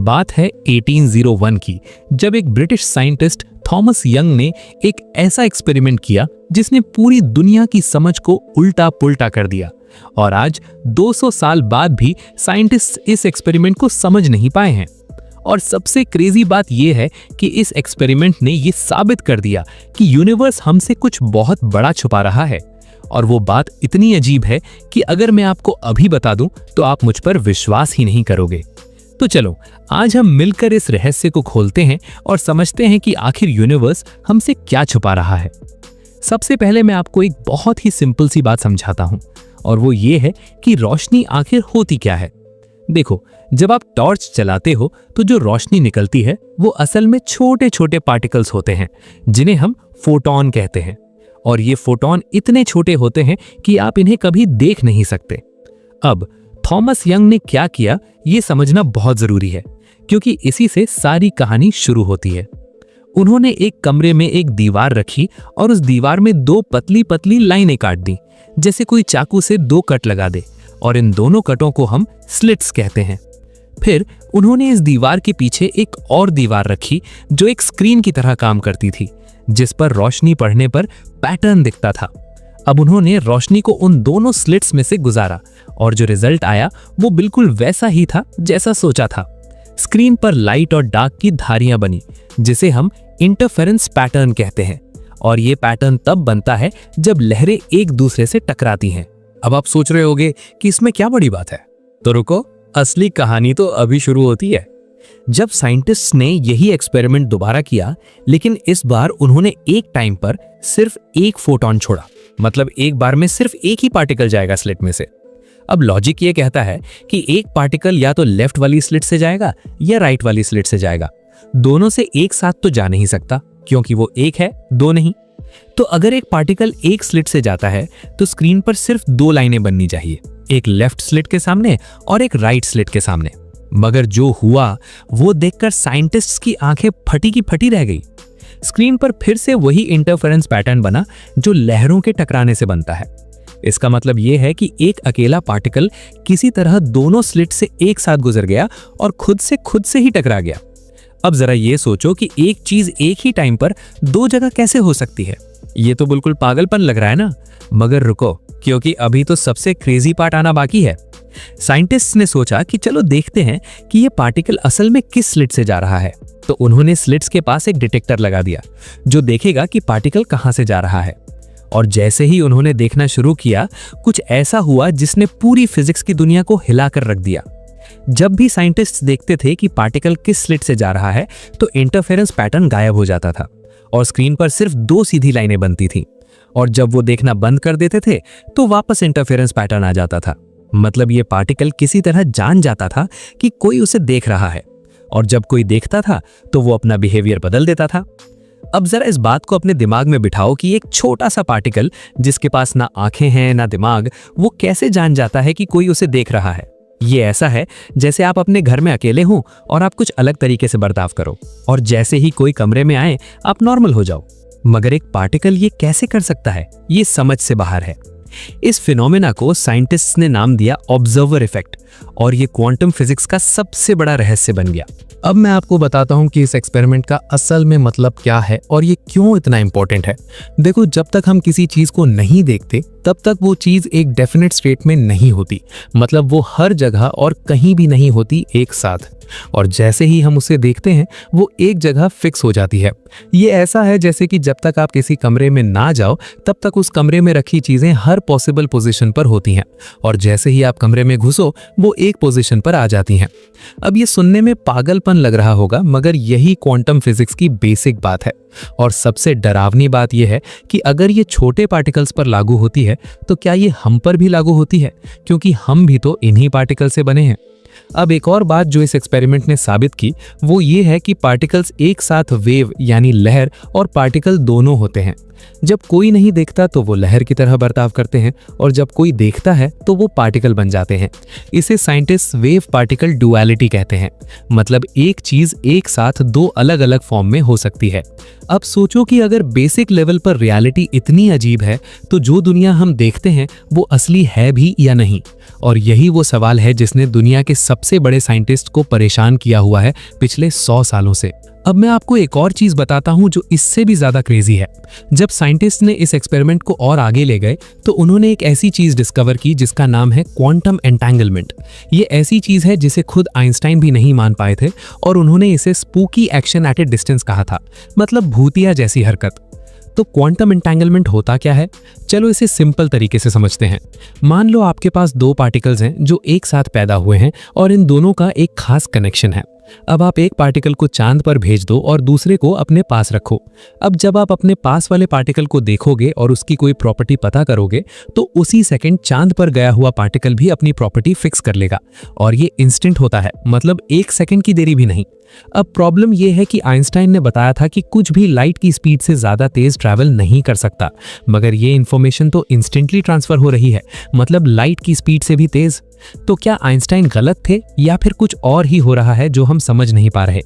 बात है 1801 की, जब एक ब्रिटिश साइंटिस्ट थॉमस यंग ने एक ऐसा एक्सपेरिमेंट किया जिसने पूरी दुनिया की समझ को उल्टा पुल्टा कर दिया। और आज 200 साल बाद भी साइंटिस्ट इस एक्सपेरिमेंट को समझ नहीं पाए हैं। और सबसे क्रेजी बात यह है कि इस एक्सपेरिमेंट ने यह साबित कर दिया कि यूनिवर्स हमसे कुछ बहुत बड़ा छुपा रहा है। और वो बात इतनी अजीब है कि अगर मैं आपको अभी बता दूं तो आप मुझ पर विश्वास ही नहीं करोगे। तो चलो आज हम मिलकर इस रहस्य को खोलते हैं और समझते हैं कि आखिर यूनिवर्स हमसे क्या छुपा रहा है। सबसे पहले मैं आपको एक बहुत ही सिंपल सी बात समझाता हूं, और वो ये है कि रोशनी आखिर होती क्या है। देखो, जब आप टॉर्च चलाते हो तो जो रोशनी निकलती है वो असल में छोटे छोटे पार्टिकल्स होते हैं जिन्हें हम फोटॉन कहते हैं। और ये फोटॉन इतने छोटे होते हैं कि आप इन्हें कभी देख नहीं सकते। अब थॉमस यंग ने क्या किया ये समझना बहुत जरूरी है, क्योंकि इसी से सारी कहानी शुरू होती है। उन्होंने एक कमरे में एक दीवार रखी और उस दीवार में दो पतली पतली लाइनें काट दी, जैसे कोई चाकू से दो कट लगा दे, और इन दोनों कटों को हम स्लिट्स कहते हैं। फिर उन्होंने इस दीवार के पीछे एक और दीवार रखी जो एक स्क्रीन की तरह काम करती थी, जिस पर रोशनी पड़ने पर पैटर्न दिखता था। अब उन्होंने रोशनी को उन दोनों स्लिट्स में से गुजारा और जो रिजल्ट आया वो बिल्कुल वैसा ही था जैसा सोचा था। स्क्रीन पर लाइट और डार्क की धारियां बनी, जिसे हम इंटरफेरेंस पैटर्न कहते हैं। और ये पैटर्न तब बनता है जब लहरें एक दूसरे से टकराती हैं। अब आप सोच रहे होंगे कि इसमें क्या बड़ी बात है, तो रुको, असली कहानी तो अभी शुरू होती है। जब साइंटिस्ट्स ने यही एक्सपेरिमेंट दोबारा किया, लेकिन इस बार उन्होंने एक टाइम पर सिर्फ एक फोटॉन छोड़ा, मतलब एक बार में सिर्फ एक ही पार्टिकल जाएगा स्लिट में से। अब लॉजिक ये कहता है कि एक पार्टिकल या तो लेफ्ट वाली स्लिट से जाएगा या राइट वाली स्लिट से जाएगा, दोनों से एक साथ तो जा नहीं सकता क्योंकि वो एक है, दो नहीं। तो अगर एक पार्टिकल एक स्लिट से जाता है तो स्क्रीन पर सिर्फ दो लाइनें बननी चाहिए, एक लेफ्ट स्लिट के सामने और एक राइट स्लिट के सामने। मगर जो हुआ वो देखकर साइंटिस्ट्स की आंखें फटी की फटी रह गई। स्क्रीन पर फिर से वही इंटरफेरेंस पैटर्न बना जो लहरों के टकराने से बनता है। इसका मतलब यह है कि एक अकेला पार्टिकल किसी तरह दोनों स्लिट से एक साथ गुजर गया और खुद से ही टकरा गया। अब जरा ये सोचो कि एक चीज एक ही टाइम पर दो जगह कैसे हो सकती है। ये तो बिल्कुल पागलपन लग रहा है ना। मगर रुको, क्योंकि अभी तो सबसे क्रेजी पार्ट आना बाकी है। साइंटिस्ट्स ने सोचा कि चलो देखते हैं कि ये पार्टिकल असल में किस स्लिट से जा रहा है। तो उन्होंने स्लिट्स के पास एक डिटेक्टर लगा दिया जो देखेगा कि पार्टिकल कहां से जा रहा है। और जैसे ही उन्होंने देखना शुरू किया, कुछ ऐसा हुआ जिसने पूरी फिजिक्स की दुनिया को हिलाकर रख दिया। जब भी साइंटिस्ट्स देखते थे कि पार्टिकल किस स्लिट से जा रहा है तो इंटरफेरेंस पैटर्न गायब हो जाता था और स्क्रीन पर सिर्फ दो सीधी लाइनें बनती थीं। और जब वो देखना बंद कर देते थे तो वापस इंटरफेरेंस पैटर्न आ जाता था। मतलब ये पार्टिकल किसी तरह जान जाता था कि कोई उसे देख रहा है, और जब कोई देखता था तो वो अपना बिहेवियर बदल देता था। अब जरा इस बात को अपने दिमाग में बिठाओ कि एक छोटा सा पार्टिकल जिसके पास ना आंखें हैं ना दिमाग, वो कैसे जान जाता है कि कोई उसे देख रहा है। ये ऐसा है जैसे आप अपने घर में अकेले हों और आप कुछ अलग तरीके से बर्ताव करो, और जैसे ही कोई कमरे में आए आप नॉर्मल हो जाओ। मगर एक पार्टिकल ये कैसे कर सकता है, ये समझ से बाहर है। इस फिनोमेना को साइंटिस्ट्स ने नाम दिया ऑब्जर्वर इफेक्ट, और ये क्वांटम फिजिक्स का सबसे बड़ा रहस्य बन गया। अब मैं आपको बताता हूं कि इस एक्सपेरिमेंट का असल में मतलब क्या है और ये क्यों इतना इंपॉर्टेंट है। देखो, जब तक हम किसी चीज को नहीं देखते तब तक वो चीज एक डेफिनेट स्टेट में नहीं होती, मतलब वो हर जगह और कहीं भी नहीं होती एक साथ। और जैसे ही हम उसे देखते हैं वो एक जगह फिक्स हो जाती है। ये ऐसा है जैसे कि जब तक आप किसी कमरे में ना जाओ तब तक उस कमरे में रखी चीजें हर पॉसिबल पोजीशन पर होती हैं, और जैसे ही आप कमरे में घुसो वो एक पोजीशन पर आ जाती हैं। अब ये सुनने में पागलपन लग रहा होगा, मगर यही क्वांटम फिजिक्स की बेसिक बात है। और सबसे डरावनी बात यह है कि अगर ये छोटे पार्टिकल्स पर लागू होती है तो क्या ये हम पर भी लागू होती है, क्योंकि हम भी तो इन्हीं पार्टिकल से बने हैं। अब एक और बात जो इस एक्सपेरिमेंट ने साबित की वो ये है कि पार्टिकल्स एक साथ वेव यानी लहर और पार्टिकल दोनों होते हैं। जब कोई नहीं देखता तो वो लहर की तरह बर्ताव करते हैं, और जब कोई देखता है तो वो पार्टिकल बन जाते हैं। इसे साइंटिस्ट वेव पार्टिकल डुअलिटी कहते हैं, मतलब एक चीज एक साथ दो अलग अलग फॉर्म में हो सकती है। अब सोचो कि अगर बेसिक लेवल पर रियलिटी इतनी अजीब है तो जो दुनिया हम देखते हैं वो असली है भी या नहीं? और यही वो सवाल है जिसने दुनिया के सबसे बड़े साइंटिस्ट को परेशान किया हुआ है पिछले 100 सालों से। अब मैं आपको एक और चीज बताता हूं जो इससे भी ज्यादा क्रेजी है। जब साइंटिस्ट ने इस एक्सपेरिमेंट को और आगे ले गए तो उन्होंने एक ऐसी चीज डिस्कवर की जिसका नाम है क्वांटम एंटेंगलमेंट। ये ऐसी चीज है जिसे खुद आइंस्टाइन भी नहीं मान पाए थे, और उन्होंने इसे spooky action at A distance कहा था, मतलब भूतिया जैसी हरकत। तो क्वांटम एंटेंगलमेंट होता क्या है? चलो इसे सिंपल तरीके से समझते हैं। मान लो आपके पास दो पार्टिकल्स हैं जो एक साथ पैदा हुए हैं और इन दोनों का एक खास कनेक्शन है। अब आप एक पार्टिकल को चांद पर भेज दो और दूसरे को अपने पास रखो। अब जब आप अपने पास वाले पार्टिकल को देखोगे और उसकी कोई प्रॉपर्टी पता करोगे तो उसी सेकंड चांद पर गया हुआ पार्टिकल भी अपनी प्रॉपर्टी फिक्स कर लेगा, और ये इंस्टेंट होता है, मतलब एक सेकंड की देरी भी नहीं। अब प्रॉब्लम यह है कि आइंस्टाइन ने बताया था कि कुछ भी लाइट की स्पीड से ज्यादा तेज ट्रैवल नहीं कर सकता, मगर ये इंफॉर्मेशन तो इंस्टेंटली ट्रांसफर हो रही है, मतलब लाइट की स्पीड से भी तेज। तो क्या आइंस्टाइन गलत थे या फिर कुछ और ही हो रहा है जो हम समझ नहीं पा रहे?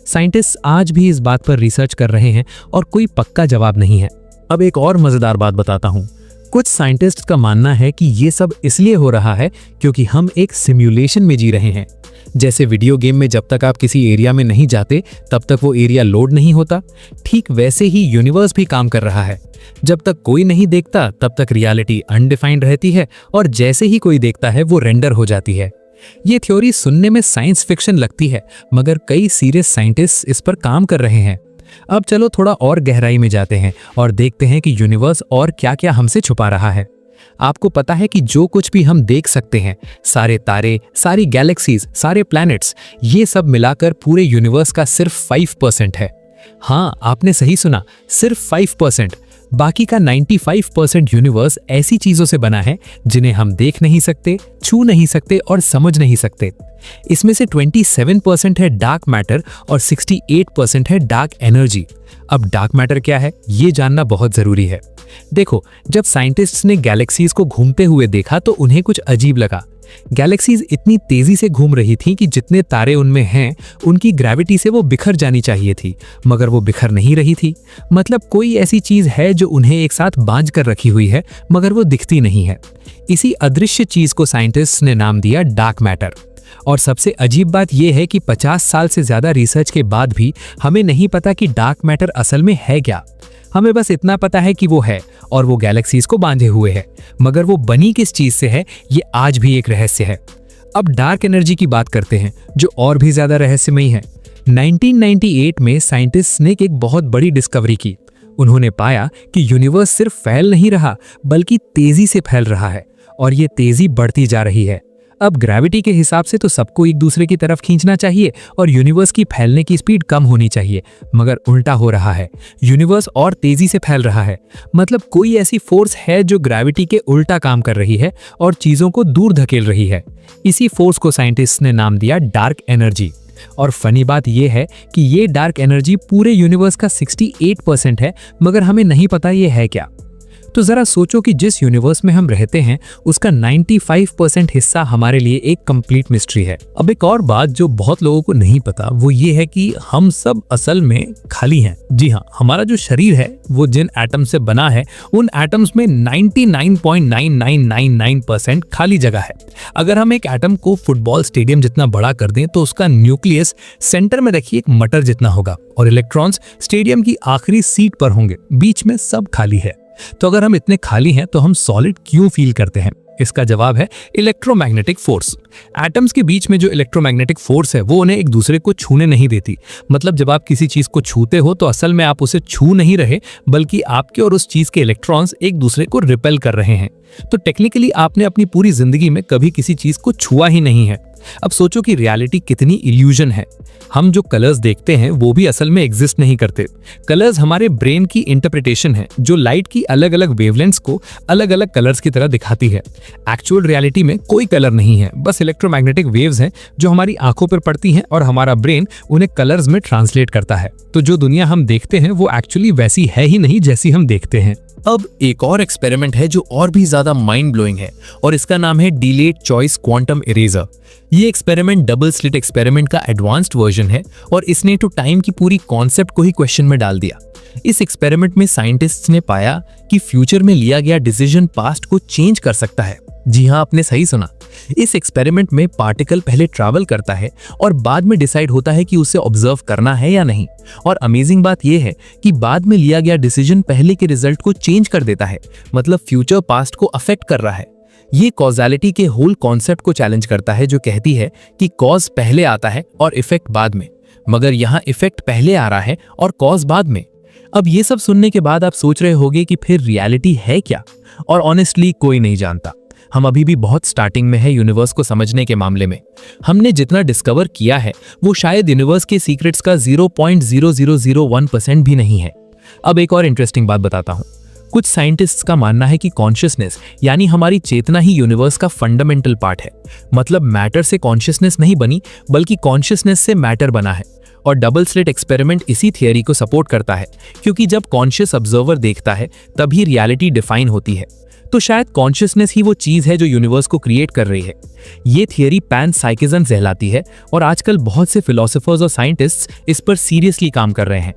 साइंटिस्ट आज भी इस बात पर रिसर्च कर रहे हैं और कोई पक्का जवाब नहीं है। अब एक और मजेदार बात बताता हूं। कुछ साइंटिस्ट का मानना है कि ये सब इसलिए हो रहा है क्योंकि हम एक सिमुलेशन में जी रहे हैं। जैसे वीडियो गेम में जब तक आप किसी एरिया में नहीं जाते तब तक वो एरिया लोड नहीं होता, ठीक वैसे ही यूनिवर्स भी काम कर रहा है। जब तक कोई नहीं देखता तब तक रियलिटी अनडिफाइंड रहती है, और जैसे ही कोई देखता है वो रेंडर हो जाती है। ये थ्योरी सुनने में साइंस फिक्शन लगती है, मगर कई सीरियस साइंटिस्ट इस पर काम कर रहे हैं। अब चलो थोड़ा और गहराई में जाते हैं और देखते हैं कि यूनिवर्स और क्या-क्या हमसे छुपा रहा है। आपको पता है कि जो कुछ भी हम देख सकते हैं, सारे तारे, सारी गैलेक्सीज, सारे प्लैनेट्स, ये सब मिलाकर पूरे यूनिवर्स का सिर्फ 5% है। हाँ, आपने सही सुना, सिर्फ 5%। बाकी का 95% यूनिवर्स ऐसी चीजों से बना है जिन्हें हम देख नहीं सकते, छू नहीं सकते और समझ नहीं सकते। इसमें से 27% है डार्क मैटर और 68% है डार्क एनर्जी। अब डार्क मैटर क्या है, ये जानना बहुत जरूरी है। देखो, जब साइंटिस्ट्स ने गैलेक्सीज को घूमते हुए देखा तो उन्हें कुछ अजीब लगा। गैलेक्सीज इतनी तेजी से घूम रही थी कि जितने तारे उनमें हैं उनकी ग्रेविटी से वो बिखर जानी चाहिए थी, मगर वो बिखर नहीं रही थी। मतलब कोई ऐसी चीज है जो उन्हें एक साथ बांध कर रखी हुई है, मगर वो दिखती नहीं है। इसी अदृश्य चीज को साइंटिस्ट्स ने नाम दिया डार्क मैटर। और सबसे अजीब बात यह है कि 50 साल से ज्यादा रिसर्च के बाद भी हमें नहीं पता कि डार्क मैटर असल में है क्या। हमें बस इतना पता है कि वो है और वो गैलेक्सीज को बांधे हुए है, मगर वो बनी किस चीज से है ये आज भी एक रहस्य है। अब डार्क एनर्जी की बात करते हैं, जो और भी ज्यादा रहस्यमयी है। 1998 में साइंटिस्ट ने एक बहुत बड़ी डिस्कवरी की। उन्होंने पाया कि यूनिवर्स सिर्फ फैल नहीं रहा बल्कि तेजी से फैल रहा है, और ये तेजी बढ़ती जा रही है। अब ग्रेविटी के हिसाब से तो सबको एक दूसरे की तरफ खींचना चाहिए और यूनिवर्स की फैलने की स्पीड कम होनी चाहिए, मगर उल्टा हो रहा है। यूनिवर्स और तेजी से फैल रहा है। मतलब कोई ऐसी फोर्स है जो ग्रेविटी के उल्टा काम कर रही है और चीजों को दूर धकेल रही है। इसी फोर्स को साइंटिस्ट ने नाम दिया डार्क एनर्जी। और फनी बात यह है कि ये डार्क एनर्जी पूरे यूनिवर्स का 68% है, मगर हमें नहीं पता ये है क्या। तो जरा सोचो कि जिस यूनिवर्स में हम रहते हैं उसका 95% हिस्सा हमारे लिए एक कंप्लीट मिस्ट्री है। अब एक और बात जो बहुत लोगों को नहीं पता वो ये है कि हम सब असल में खाली हैं। जी हाँ, हमारा जो शरीर है वो जिन एटम से बना है उन एटम्स में 99.9999% खाली जगह है। अगर हम एक एटम को फुटबॉल स्टेडियम जितना बड़ा कर दें तो उसका न्यूक्लियस सेंटर में रखिए एक मटर जितना होगा और इलेक्ट्रॉन्स स्टेडियम की आखिरी सीट पर होंगे। बीच में सब खाली है। तो अगर हम इतने खाली हैं तो हम सॉलिड क्यों फील करते हैं? इसका जवाब है इलेक्ट्रोमैग्नेटिक फोर्स। एटम्स के बीच में जो इलेक्ट्रोमैग्नेटिक फोर्स है वो उन्हें एक दूसरे को छूने नहीं देती। मतलब जब आप किसी चीज को छूते हो तो असल में आप उसे छू नहीं रहे, बल्कि आपके और उस चीज के इलेक्ट्रॉन्स एक दूसरे को रिपेल कर रहे हैं। तो टेक्निकली आपने अपनी पूरी जिंदगी में कभी किसी चीज को छुआ ही नहीं है। अब सोचो कि रियलिटी कितनी इल्यूजन है। हम जो कलर्स देखते हैं वो भी असल में एग्जिस्ट नहीं करते। कलर्स हमारे ब्रेन की इंटरप्रिटेशन है जो लाइट की अलग अलग वेवलेंथ्स को अलग अलग कलर्स की तरह दिखाती है। एक्चुअल रियलिटी में कोई कलर नहीं है, बस इलेक्ट्रोमैग्नेटिक वेव्स हैं जो हमारी आंखों पर पड़ती हैं और हमारा ब्रेन उन्हें कलर्स में ट्रांसलेट करता है। तो जो दुनिया हम देखते हैं वो एक्चुअली वैसी है ही नहीं जैसी हम देखते हैं। अब एक और एक्सपेरिमेंट है जो और भी ज्यादा माइंड ब्लोइंग है और इसका नाम है डिलेड चॉइस क्वांटम इरेजर। ये एक्सपेरिमेंट डबल स्लिट एक्सपेरिमेंट का एडवांस्ड वर्जन है और इसने तो टाइम की पूरी कॉन्सेप्ट को ही क्वेश्चन में डाल दिया। इस एक्सपेरिमेंट में साइंटिस्ट्स ने पाया कि फ्यूचर में लिया गया डिसीजन पास्ट को चेंज कर सकता है। जी हाँ, आपने सही सुना। इस एक्सपेरिमेंट में पार्टिकल पहले ट्रैवल करता है और बाद में डिसाइड होता है कि उसे ऑब्जर्व करना है या नहीं। और अमेजिंग बात यह है कि बाद में लिया गया डिसीजन पहले के रिजल्ट को चेंज कर देता है, मतलब फ्यूचर पास्ट को अफेक्ट कर रहा है। ये कॉजालिटी के होल कॉन्सेप्ट को चैलेंज करता है जो कहती है कि कॉज पहले आता है और इफेक्ट बाद में, मगर यहाँ इफेक्ट पहले आ रहा है और कॉज बाद में। अब ये सब सुनने के बाद आप सोच रहे होंगे कि फिर रियलिटी है क्या, और ऑनेस्टली कोई नहीं जानता। हम अभी भी बहुत स्टार्टिंग में है यूनिवर्स को समझने के मामले में। हमने जितना डिस्कवर किया है वो शायद यूनिवर्स के सीक्रेट्स का 0.0001% भी नहीं है। अब एक और इंटरेस्टिंग बात बताता हूँ। कुछ साइंटिस्ट्स का मानना है कि कॉन्शियसनेस यानी हमारी चेतना ही यूनिवर्स का फंडामेंटल पार्ट है। मतलब मैटर से कॉन्शियसनेस नहीं बनी बल्कि कॉन्शियसनेस से मैटर बना है। और डबल स्लिट एक्सपेरिमेंट इसी थियरी को सपोर्ट करता है, क्योंकि जब कॉन्शियस ऑब्जर्वर देखता है तभी रियलिटी डिफाइन होती है। तो शायद कॉन्शियसनेस ही वो चीज है जो यूनिवर्स को क्रिएट कर रही है। ये थियरी पैन साइकिज्म कहलाती है और आजकल बहुत से फिलोसोफर्स और साइंटिस्ट्स इस पर सीरियसली काम कर रहे हैं।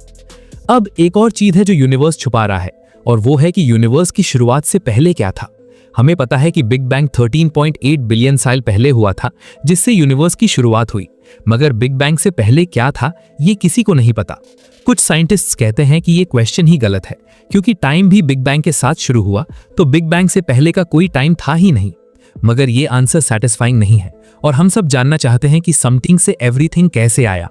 अब एक और चीज है जो यूनिवर्स छुपा रहा है, और वो है कि यूनिवर्स की शुरुआत से पहले क्या था। हमें पता है कि बिग बैंग 13.8 बिलियन साल पहले हुआ था, जिससे यूनिवर्स की शुरुआत हुई, मगर बिग बैंग से पहले क्या था ये किसी को नहीं पता। कुछ साइंटिस्ट्स कहते हैं कि ये क्वेश्चन ही गलत है, क्योंकि टाइम भी बिग बैंग के साथ शुरू हुआ, तो बिग बैंग से पहले का कोई टाइम था ही नहीं। मगर ये आंसर सेटिस्फाइंग नहीं है और हम सब जानना चाहते हैं कि समथिंग से एवरीथिंग कैसे आया।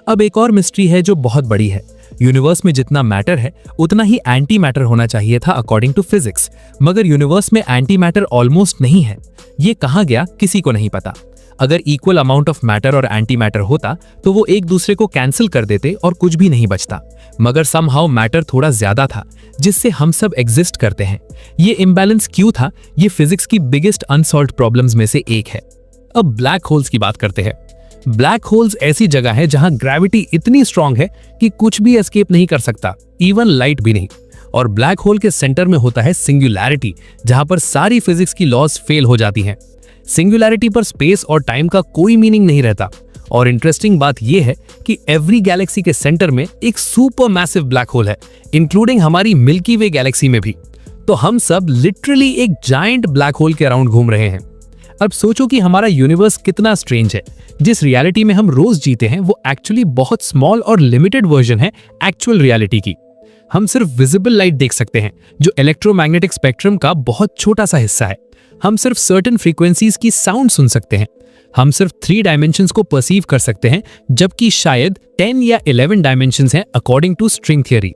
अब एक और मिस्ट्री है जो बहुत बड़ी है। यूनिवर्स में जितना मैटर है उतना ही एंटी मैटर होना चाहिए था अकॉर्डिंग टू फिजिक्स, मगर यूनिवर्स में एंटी मैटर ऑलमोस्ट नहीं है। ये कहाँ गया किसी को नहीं पता। अगर इक्वल अमाउंट ऑफ मैटर और एंटी मैटर होता तो वो एक दूसरे को कैंसिल कर देते और कुछ भी नहीं बचता, मगर समहाउ मैटर थोड़ा ज्यादा था जिससे हम सब एग्जिस्ट करते हैं। ये इम्बैलेंस क्यों था, ये फिजिक्स की बिगेस्ट अनसॉल्व्ड प्रॉब्लम्स में से एक है। अब ब्लैक होल्स की बात करते हैं। ब्लैक होल्स ऐसी जगह है जहां ग्रेविटी इतनी स्ट्रांग है कि कुछ भी एस्केप नहीं कर सकता, इवन लाइट भी नहीं। और ब्लैक होल के सेंटर में होता है सिंगुलैरिटी, जहां पर सारी फिजिक्स की लॉज फेल हो जाती हैं। सिंगुलैरिटी पर स्पेस और टाइम का कोई मीनिंग नहीं रहता। और इंटरेस्टिंग बात यह है कि एवरी गैलेक्सी के सेंटर में एक सुपर मैसिव ब्लैक होल है, इंक्लूडिंग हमारी मिल्की वे गैलेक्सी में भी। तो हम सब लिटरली एक जायंट ब्लैक होल के अराउंड घूम रहे हैं। अब सोचो कि हमारा यूनिवर्स कितना स्ट्रेंज है। जिस रियलिटी में हम रोज जीते हैं वो एक्चुअली बहुत स्मॉल और लिमिटेड वर्जन है एक्चुअल रियलिटी की। हम सिर्फ विजिबल लाइट देख सकते हैं जो इलेक्ट्रोमैग्नेटिक स्पेक्ट्रम का बहुत छोटा सा हिस्सा है। हम सिर्फ सर्टेन फ्रीक्वेंसीज की साउंड सुन सकते हैं। हम सिर्फ 3 डायमेंशंस को परसीव कर सकते हैं, जबकि शायद 10 या 11 डायमेंशंस हैं अकॉर्डिंग टू स्ट्रिंग थियरी।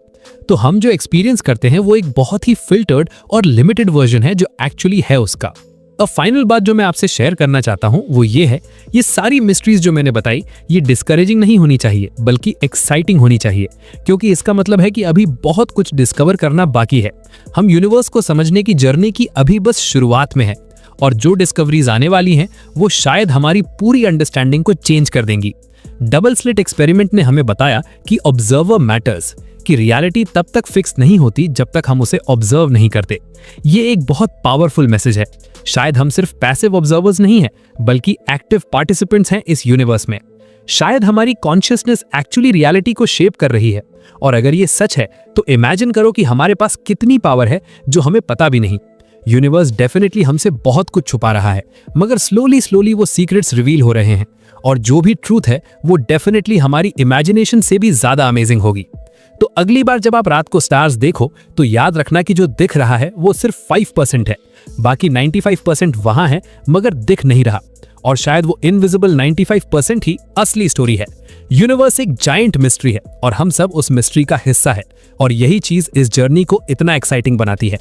तो हम जो एक्सपीरियंस करते हैं वो एक बहुत ही फिल्टर्ड और लिमिटेड वर्जन है जो एक्चुअली है उसका। अब फाइनल बात जो मैं आपसे शेयर करना चाहता हूं वो ये है, ये सारी मिस्ट्रीज जो मैंने बताई ये डिस्करेजिंग नहीं होनी चाहिए बल्कि एक्साइटिंग होनी चाहिए, क्योंकि इसका मतलब है कि अभी बहुत कुछ डिस्कवर करना बाकी है। हम यूनिवर्स को समझने की जर्नी की अभी बस शुरुआत में है, और जो डिस्कवरीज आने वाली हैं वो शायद हमारी पूरी अंडरस्टैंडिंग को चेंज कर देंगी। डबल स्लिट एक्सपेरिमेंट ने हमें बताया कि ऑब्जर्वर मैटर्स, कि रियलिटी तब तक फिक्स नहीं होती जब तक हम उसे ऑब्जर्व नहीं करते। ये एक बहुत पावरफुल मैसेज है। शायद हम सिर्फ पैसिव ऑब्जर्वर्स नहीं हैं बल्कि एक्टिव पार्टिसिपेंट्स हैं इस यूनिवर्स में। शायद हमारी कॉन्शियसनेस एक्चुअली रियलिटी को शेप कर रही है, और अगर ये सच है तो इमेजिन करो कि हमारे पास कितनी पावर है जो हमें पता भी नहीं। यूनिवर्स डेफिनेटली हमसे बहुत कुछ छुपा रहा है, मगर स्लोली वो सीक्रेट्स रिवील हो रहे हैं, और जो भी ट्रूथ है वो डेफिनेटली हमारी इमेजिनेशन से भी ज्यादा अमेजिंग होगी। तो अगली बार जब आप रात को स्टार्स देखो तो याद रखना कि जो दिख रहा है वो सिर्फ 5% है, बाकी 95% वहां है मगर दिख नहीं रहा, और शायद वो इनविजिबल 95% ही असली स्टोरी है। यूनिवर्स एक जायंट मिस्ट्री है और हम सब उस मिस्ट्री का हिस्सा है, और यही चीज इस जर्नी को इतना एक्साइटिंग बनाती है।